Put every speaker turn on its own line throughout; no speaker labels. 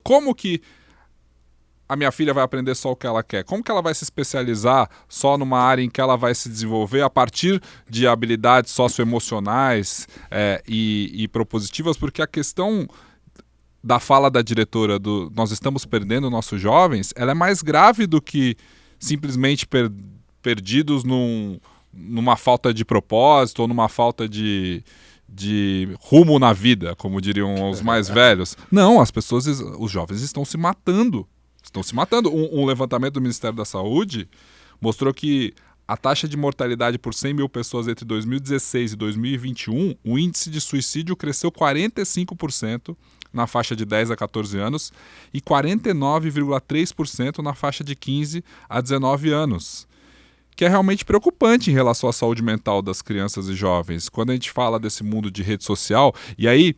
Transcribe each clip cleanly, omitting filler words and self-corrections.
como que a minha filha vai aprender só o que ela quer? Como que ela vai se especializar só numa área em que ela vai se desenvolver a partir de habilidades socioemocionais e propositivas? Porque a questão da fala da diretora do nós estamos perdendo nossos jovens, ela é mais grave do que simplesmente perdidos numa falta de propósito ou numa falta de rumo na vida, como diriam os mais velhos. Não, os jovens estão se matando. Estão se matando. Um levantamento do Ministério da Saúde mostrou que a taxa de mortalidade por 100 mil pessoas entre 2016 e 2021, o índice de suicídio cresceu 45% na faixa de 10 a 14 anos e 49,3% na faixa de 15 a 19 anos. Que é realmente preocupante em relação à saúde mental das crianças e jovens. Quando a gente fala desse mundo de rede social, e aí...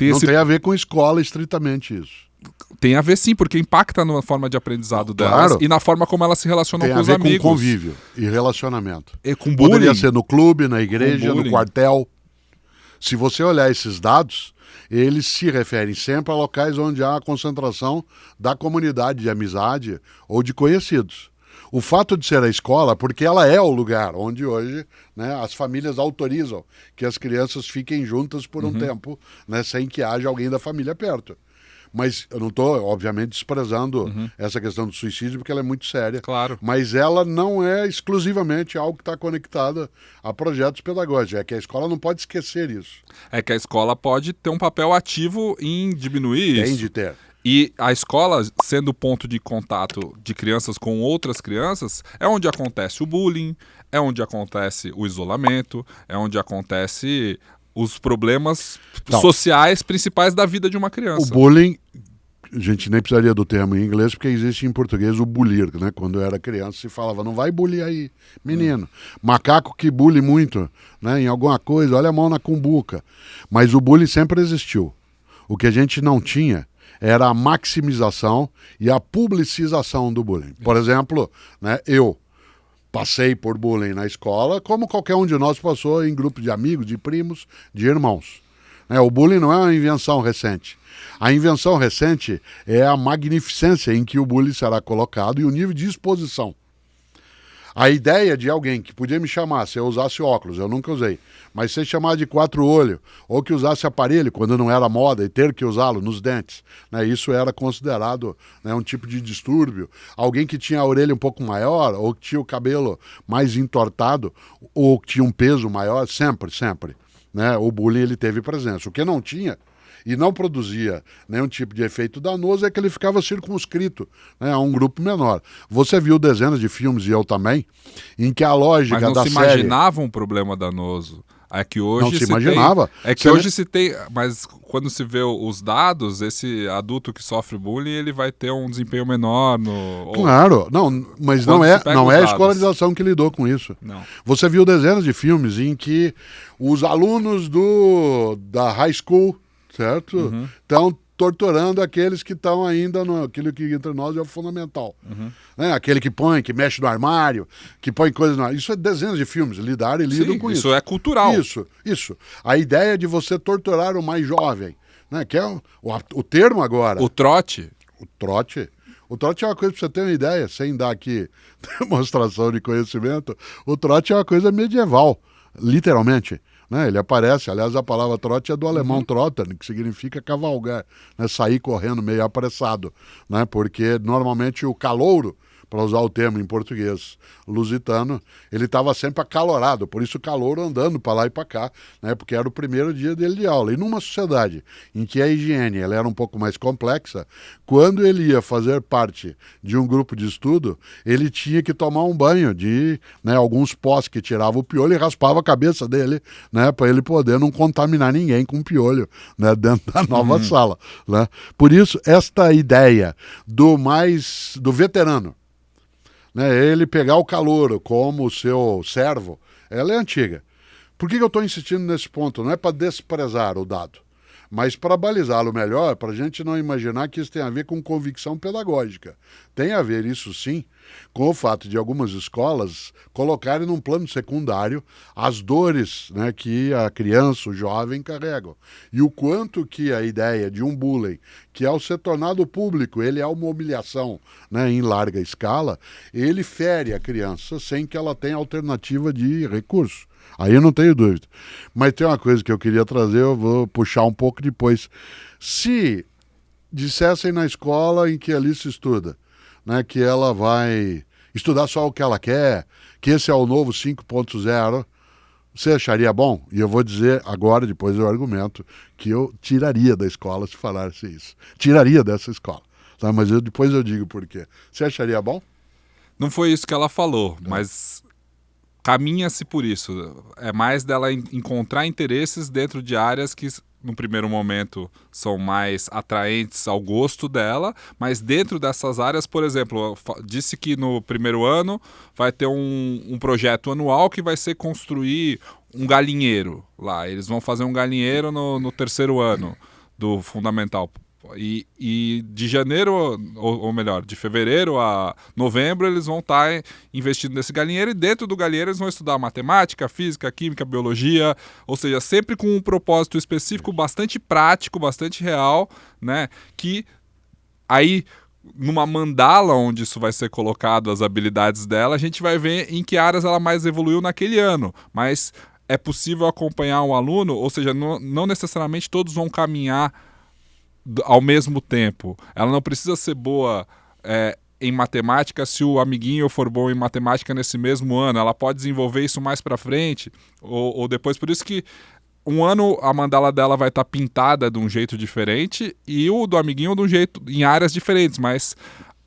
Não tem a ver com escola estritamente isso.
Tem a ver sim, porque impacta na forma de aprendizado delas e na forma como elas se relacionam com os amigos.
Tem a ver com convívio e relacionamento.
E com bullying.
Poderia ser no clube, na igreja, no quartel. Se você olhar esses dados, eles se referem sempre a locais onde há a concentração da comunidade de amizade ou de conhecidos. O fato de ser a escola, porque ela é o lugar onde hoje, né, as famílias autorizam que as crianças fiquem juntas por um tempo, né, sem que haja alguém da família perto. Mas eu não estou, obviamente, desprezando essa questão do suicídio, porque ela é muito séria.
Claro.
Mas ela não é exclusivamente algo que está conectado a projetos pedagógicos. É que a escola não pode esquecer isso.
É que a escola pode ter um papel ativo em diminuir isso.
Tem de ter.
E a escola, sendo o ponto de contato de crianças com outras crianças, é onde acontece o bullying, é onde acontece o isolamento, é onde acontece os problemas sociais principais da vida de uma criança.
O bullying, a gente nem precisaria do termo em inglês, porque existe em português o bullying, né? Quando eu era criança se falava, não vai bullying aí, menino. Macaco que bully muito, né? Em alguma coisa, olha a mão na cumbuca. Mas o bullying sempre existiu. O que a gente não tinha era a maximização e a publicização do bullying. Por exemplo, né, eu passei por bullying na escola, como qualquer um de nós passou em grupo de amigos, de primos, de irmãos. O bullying não é uma invenção recente. A invenção recente é a magnificência em que o bullying será colocado e o nível de exposição. A ideia de alguém que podia me chamar se eu usasse óculos, eu nunca usei, mas ser chamado de 4 olhos, ou que usasse aparelho quando não era moda e ter que usá-lo nos dentes, né, isso era considerado, né, um tipo de distúrbio. Alguém que tinha a orelha um pouco maior, ou que tinha o cabelo mais entortado, ou que tinha um peso maior, sempre, né, o bullying ele teve presença. O que não tinha e não produzia nenhum tipo de efeito danoso é que ele ficava circunscrito, né, a um grupo menor. Você viu dezenas de filmes, e eu também, em que a lógica da série...
Mas não se imaginava um problema danoso. É que hoje
não se imaginava.
Hoje se tem... Mas quando se vê os dados, esse adulto que sofre bullying, ele vai ter um desempenho menor no...
Claro, mas não é a escolarização que lidou com isso.
Não.
Você viu dezenas de filmes em que os alunos da high school, certo? Estão torturando aqueles que estão ainda aquilo que entre nós é o fundamental. Né? Aquele que mexe no armário, que põe coisas no armário. Isso é dezenas de filmes, lidam com isso.
Isso é cultural.
Isso. A ideia de você torturar o mais jovem, né? Que é o termo agora.
O trote.
O trote é uma coisa, para você ter uma ideia, sem dar aqui demonstração de conhecimento, o trote é uma coisa medieval, literalmente. Né, ele aparece, aliás, a palavra trote é do alemão trotten, que significa cavalgar, né, sair correndo meio apressado, né, porque normalmente o calouro, para usar o termo em português lusitano, ele estava sempre acalorado, por isso o calouro andando para lá e para cá, né, porque era o primeiro dia dele de aula. E numa sociedade em que a higiene ela era um pouco mais complexa, quando ele ia fazer parte de um grupo de estudo, ele tinha que tomar um banho de, né, alguns pós que tiravam o piolho e raspava a cabeça dele, né, para ele poder não contaminar ninguém com piolho, né, dentro da nova sala. Né? Por isso, esta ideia do veterano, né, ele pegar o calouro como o seu servo, ela é antiga. Por que eu estou insistindo nesse ponto? Não é para desprezar o dado, Mas para balizá-lo melhor, para a gente não imaginar que isso tem a ver com convicção pedagógica. Tem a ver, isso sim, com o fato de algumas escolas colocarem num plano secundário as dores, né, que a criança, o jovem carregam. E o quanto que a ideia de um bullying, que ao ser tornado público, ele é uma humilhação, né, em larga escala, ele fere a criança sem que ela tenha alternativa de recurso. Aí eu não tenho dúvida. Mas tem uma coisa que eu queria trazer, eu vou puxar um pouco depois. Se dissessem na escola em que a Alice estuda, né, que ela vai estudar só o que ela quer, que esse é o novo 5.0, você acharia bom? E eu vou dizer agora, depois eu argumento, que eu tiraria da escola se falasse isso. Tiraria dessa escola. Tá? Mas depois eu digo por quê. Você acharia bom?
Não foi isso que ela falou, mas caminha-se por isso. É mais dela encontrar interesses dentro de áreas que, no primeiro momento, são mais atraentes ao gosto dela, mas dentro dessas áreas, por exemplo, disse que no primeiro ano vai ter um projeto anual que vai ser construir um galinheiro lá. Eles vão fazer um galinheiro no terceiro ano do fundamental. E de janeiro, ou melhor, de fevereiro a novembro, eles vão estar investindo nesse galinheiro, e dentro do galinheiro eles vão estudar matemática, física, química, biologia, ou seja, sempre com um propósito específico bastante prático, bastante real, né? Que aí, numa mandala onde isso vai ser colocado, as habilidades dela, a gente vai ver em que áreas ela mais evoluiu naquele ano, mas é possível acompanhar um aluno, ou seja, não necessariamente todos vão caminhar ao mesmo tempo. Ela não precisa ser boa em matemática se o amiguinho for bom em matemática nesse mesmo ano. Ela pode desenvolver isso mais para frente ou depois. Por isso que um ano a mandala dela vai estar pintada de um jeito diferente e o do amiguinho de um jeito, em áreas diferentes, mas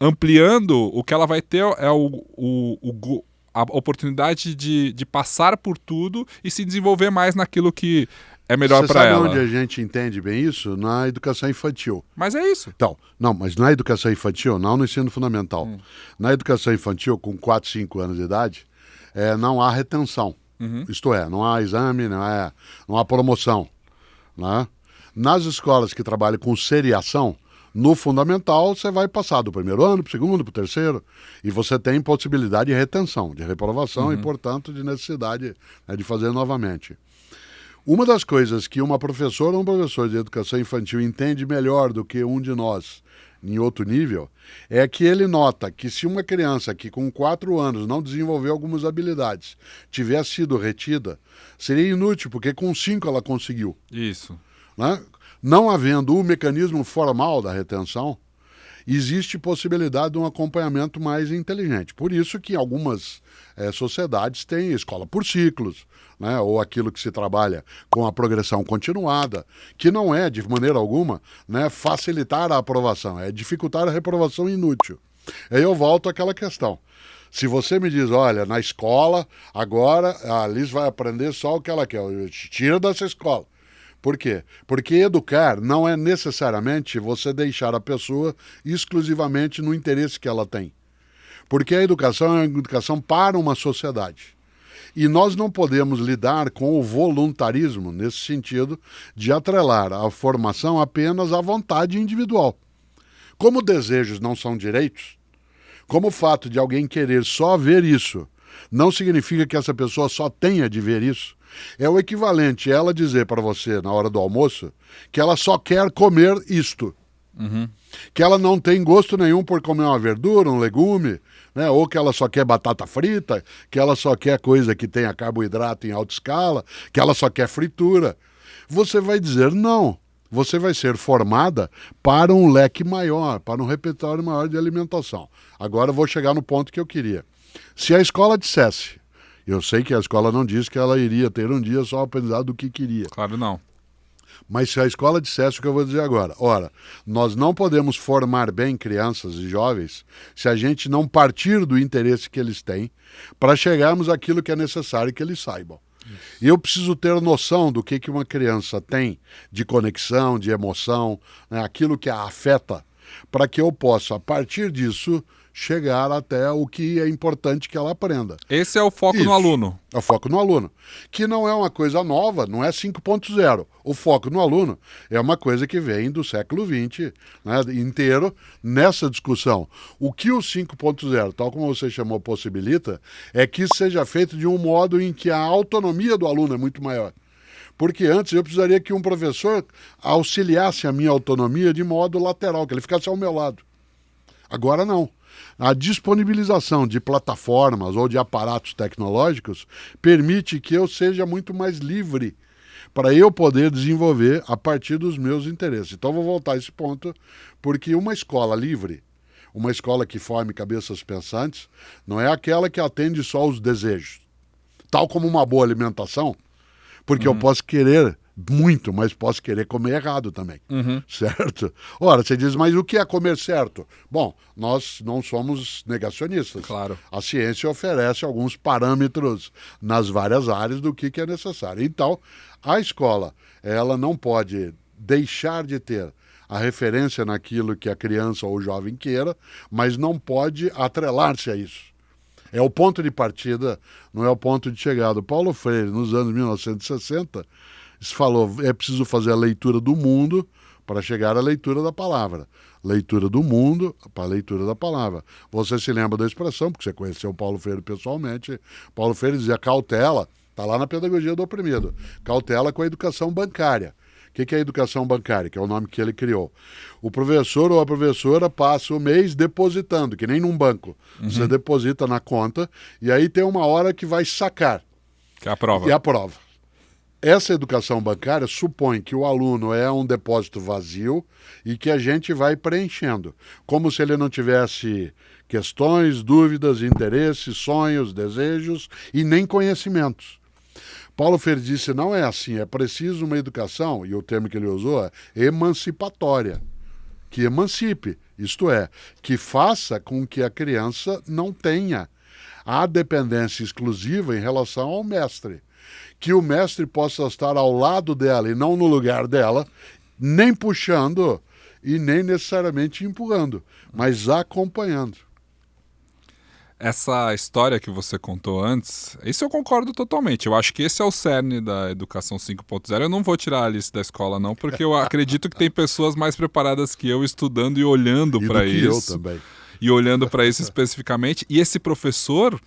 ampliando, o que ela vai ter é a oportunidade de passar por tudo e se desenvolver mais naquilo que é melhor para ela.
Você sabe onde a gente entende bem isso? Na educação infantil.
Mas é isso.
Então, não, mas na educação infantil, não no ensino fundamental. Na educação infantil, com 4, 5 anos de idade, não há retenção. Isto é, não há exame, não há promoção. Né? Nas escolas que trabalham com seriação, no fundamental você vai passar do primeiro ano para o segundo, para o terceiro, e você tem possibilidade de retenção, de reprovação e, portanto, de necessidade, né, de fazer novamente. Uma das coisas que uma professora ou um professor de educação infantil entende melhor do que um de nós em outro nível é que ele nota que se uma criança que com 4 anos não desenvolveu algumas habilidades tiver sido retida, seria inútil, porque com 5 ela conseguiu.
Isso.
Né? Não havendo o mecanismo formal da retenção, existe possibilidade de um acompanhamento mais inteligente. Por isso que algumas sociedades têm escola por ciclos, né? Ou aquilo que se trabalha com a progressão continuada, que não é, de maneira alguma, né, facilitar a aprovação, é dificultar a reprovação inútil. Aí eu volto àquela questão. Se você me diz, olha, na escola, agora a Alice vai aprender só o que ela quer, tira dessa escola. Por quê? Porque educar não é necessariamente você deixar a pessoa exclusivamente no interesse que ela tem. Porque a educação é uma educação para uma sociedade. E nós não podemos lidar com o voluntarismo nesse sentido de atrelar a formação apenas à vontade individual. Como desejos não são direitos, como o fato de alguém querer só ver isso não significa que essa pessoa só tenha de ver isso, é o equivalente a ela dizer para você na hora do almoço que ela só quer comer isto. Que ela não tem gosto nenhum por comer uma verdura, um legume, né? Ou que ela só quer batata frita, que ela só quer coisa que tenha carboidrato em alta escala, que ela só quer fritura. Você vai dizer não. Você vai ser formada para um leque maior, para um repertório maior de alimentação. Agora eu vou chegar no ponto que eu queria. Se a escola dissesse, eu sei que a escola não disse que ela iria ter um dia só aprendizado do que queria.
Claro, não.
Mas se a escola dissesse o que eu vou dizer agora, ora, nós não podemos formar bem crianças e jovens se a gente não partir do interesse que eles têm para chegarmos àquilo que é necessário que eles saibam. E eu preciso ter noção do que uma criança tem de conexão, de emoção, né, aquilo que a afeta, para que eu possa, a partir disso, chegar até o que é importante que ela aprenda.
Esse é o foco no aluno.
É o foco no aluno. Que não é uma coisa nova, não é 5.0. O foco no aluno é uma coisa que vem do século XX, né, inteiro nessa discussão. O que o 5.0, tal como você chamou, possibilita, é que isso seja feito de um modo em que a autonomia do aluno é muito maior. Porque antes eu precisaria que um professor auxiliasse a minha autonomia de modo lateral, que ele ficasse ao meu lado. Agora não. A disponibilização de plataformas ou de aparatos tecnológicos permite que eu seja muito mais livre para eu poder desenvolver a partir dos meus interesses. Então vou voltar a esse ponto, porque uma escola livre, uma escola que forme cabeças pensantes, não é aquela que atende só os desejos. Tal como uma boa alimentação, porque eu posso querer muito, mas posso querer comer errado também, certo? Ora, você diz, mas o que é comer certo? Bom, nós não somos negacionistas.
Claro.
A ciência oferece alguns parâmetros nas várias áreas do que é necessário. Então, a escola, ela não pode deixar de ter a referência naquilo que a criança ou o jovem queira, mas não pode atrelar-se a isso. É o ponto de partida, não é o ponto de chegada. Paulo Freire, nos anos 1960, falou, é preciso fazer a leitura do mundo para chegar à leitura da palavra. Leitura do mundo para a leitura da palavra. Você se lembra da expressão, porque você conheceu o Paulo Freire pessoalmente. Paulo Freire dizia cautela, está lá na Pedagogia do Oprimido, cautela com a educação bancária. O que é a educação bancária? Que é o nome que ele criou. O professor ou a professora passa o mês depositando, que nem num banco. Você deposita na conta e aí tem uma hora que vai sacar.
Que é a prova.
E a prova. Essa educação bancária supõe que o aluno é um depósito vazio e que a gente vai preenchendo, como se ele não tivesse questões, dúvidas, interesses, sonhos, desejos e nem conhecimentos. Paulo Freire disse, não é assim, é preciso uma educação, e o termo que ele usou é emancipatória, que emancipe, isto é, que faça com que a criança não tenha a dependência exclusiva em relação ao mestre. Que o mestre possa estar ao lado dela e não no lugar dela, nem puxando e nem necessariamente empurrando, mas acompanhando.
Essa história que você contou antes, isso eu concordo totalmente. Eu acho que esse é o cerne da educação 5.0. Eu não vou tirar a Alice da escola, não, porque eu acredito que tem pessoas mais preparadas que eu estudando e olhando para isso.
Eu também.
E olhando para isso especificamente. E esse professor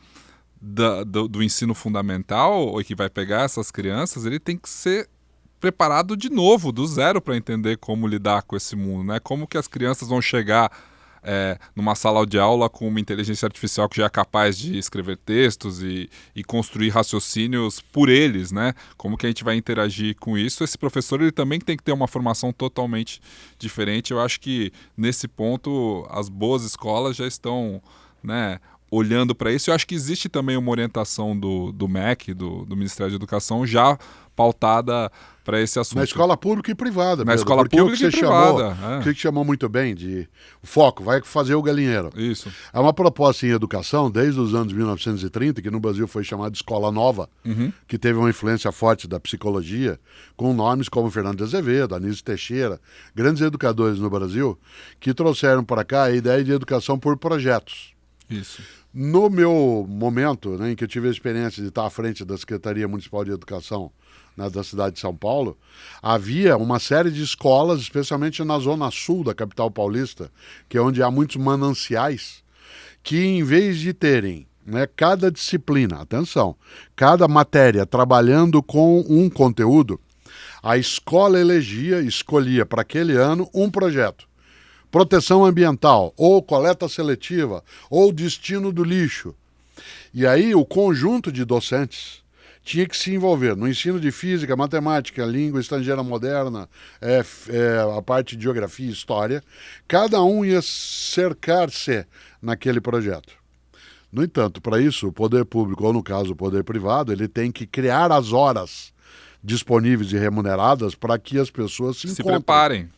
do ensino fundamental, que vai pegar essas crianças, ele tem que ser preparado de novo, do zero, para entender como lidar com esse mundo, né? Como que as crianças vão chegar numa sala de aula com uma inteligência artificial que já é capaz de escrever textos e construir raciocínios por eles, né? Como que a gente vai interagir com isso? Esse professor ele também tem que ter uma formação totalmente diferente. Eu acho que, nesse ponto, as boas escolas já estão, né, olhando para isso. Eu acho que existe também uma orientação do MEC, do Ministério da Educação, já pautada para esse assunto.
Na escola pública e privada.
Na escola pública e privada.
O que chamou muito bem de foco, vai fazer o galinheiro.
Isso.
É uma proposta em educação desde os anos 1930, que no Brasil foi chamada de Escola Nova, que teve uma influência forte da psicologia, com nomes como Fernando de Azevedo, Anísio Teixeira, grandes educadores no Brasil, que trouxeram para cá a ideia de educação por projetos.
Isso.
No meu momento, né, em que eu tive a experiência de estar à frente da Secretaria Municipal de Educação, né, da cidade de São Paulo, havia uma série de escolas, especialmente na zona sul da capital paulista, que é onde há muitos mananciais, que em vez de terem, né, cada disciplina, atenção, cada matéria trabalhando com um conteúdo, a escola escolhia para aquele ano um projeto. Proteção ambiental, ou coleta seletiva, ou destino do lixo. E aí o conjunto de docentes tinha que se envolver no ensino de física, matemática, língua estrangeira moderna, a parte de geografia e história. Cada um ia cercar-se naquele projeto. No entanto, para isso, o poder público, ou no caso o poder privado, ele tem que criar as horas disponíveis e remuneradas para que as pessoas se encontrem.
Preparem.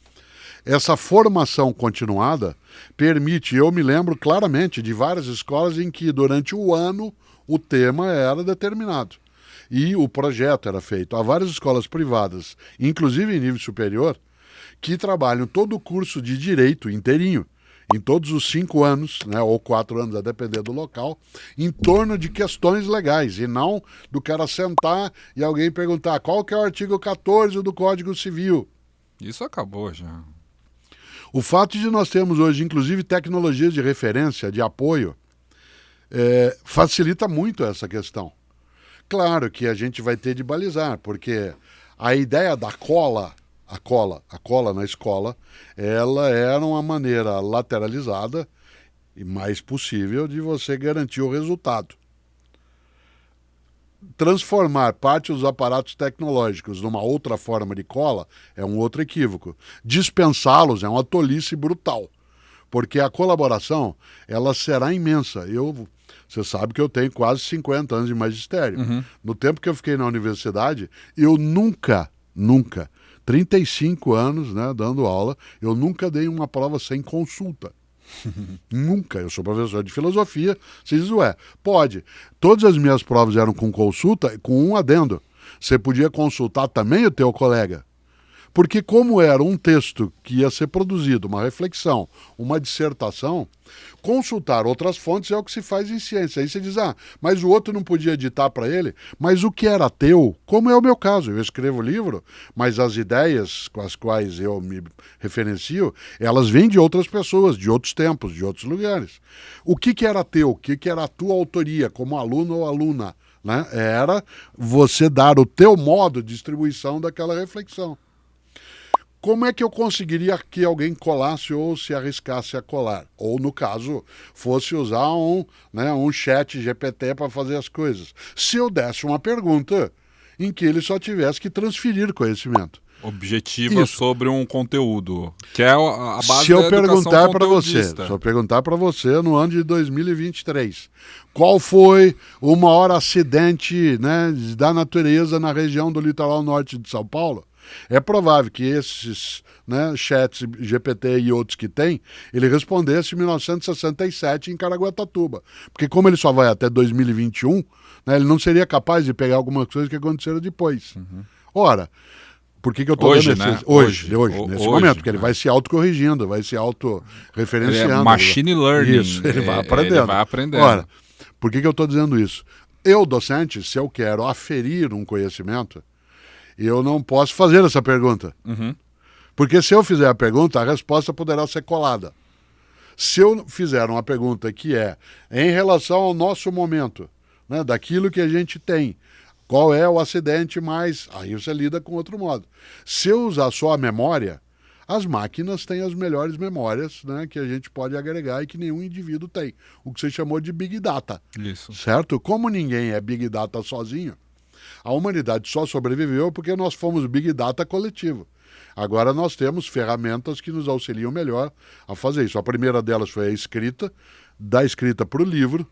Essa formação continuada permite, eu me lembro claramente de várias escolas em que durante o ano o tema era determinado e o projeto era feito. Há várias escolas privadas, inclusive em nível superior, que trabalham todo o curso de direito inteirinho em todos os 5 anos, né, ou 4 anos, a depender do local, em torno de questões legais, e não do cara sentar e alguém perguntar qual que é o artigo 14 do Código Civil.
Isso acabou já.
O fato de nós termos hoje, inclusive, tecnologias de referência, de apoio, facilita muito essa questão. Claro que a gente vai ter de balizar, porque a ideia da cola, a cola na escola, ela era uma maneira lateralizada e mais possível de você garantir o resultado. Transformar parte dos aparatos tecnológicos numa outra forma de cola é um outro equívoco. Dispensá-los é uma tolice brutal, porque a colaboração ela será imensa. Você sabe que eu tenho quase 50 anos de magistério.
Uhum.
No tempo que eu fiquei na universidade, eu nunca, 35 anos, né, dando aula, eu nunca dei uma prova sem consulta. Nunca. Eu sou professor de filosofia. Você diz, pode. Todas as minhas provas eram com consulta, com um adendo. Você podia consultar também o teu colega. Porque como era um texto que ia ser produzido, uma reflexão, uma dissertação, consultar outras fontes é o que se faz em ciência. Aí você diz, mas o outro não podia editar para ele. Mas o que era teu, como é o meu caso, eu escrevo livro, mas as ideias com as quais eu me referencio, elas vêm de outras pessoas, de outros tempos, de outros lugares. O que era teu, o que era a tua autoria como aluno ou aluna, né? Era você dar o teu modo de distribuição daquela reflexão. Como é que eu conseguiria que alguém colasse ou se arriscasse a colar? Ou, no caso, fosse usar um chat GPT para fazer as coisas. Se eu desse uma pergunta em que ele só tivesse que transferir conhecimento.
Objetiva sobre um conteúdo, que é a base
se
da
eu perguntar para você,
conteudista.
se eu perguntar para você no ano de 2023, qual foi o maior acidente, né, da natureza na região do litoral norte de São Paulo? É provável que esses, né, chats GPT e outros que tem, ele respondesse em 1967 em Caraguatatuba. Porque como ele só vai até 2021, né, ele não seria capaz de pegar algumas coisas que aconteceram depois. Uhum. Ora, por que eu estou
hoje,
dando
né?
Hoje, nesse momento, porque ele vai se autocorrigindo, vai se autorreferenciando.
É machine learning.
Isso, ele vai aprendendo.
Ele vai aprendendo.
Ora, por que eu estou dizendo isso? Eu, docente, se eu quero aferir um conhecimento, eu não posso fazer essa pergunta.
Uhum.
Porque se eu fizer a pergunta, a resposta poderá ser colada. Se eu fizer uma pergunta que é em relação ao nosso momento, né, daquilo que a gente tem, qual é o acidente mais... Aí você lida com outro modo. Se eu usar só a memória, as máquinas têm as melhores memórias, né, que a gente pode agregar e que nenhum indivíduo tem. O que você chamou de Big Data.
Isso.
Certo? Como ninguém é Big Data sozinho, a humanidade só sobreviveu porque nós fomos Big Data coletivo. Agora nós temos ferramentas que nos auxiliam melhor a fazer isso. A primeira delas foi a escrita, da escrita para o livro,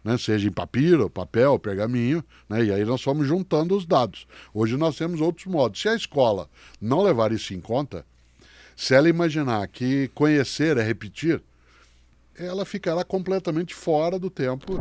né, seja em papiro, papel, pergaminho, né, e aí nós fomos juntando os dados. Hoje nós temos outros modos. Se a escola não levar isso em conta, se ela imaginar que conhecer é repetir, ela ficará completamente fora do tempo.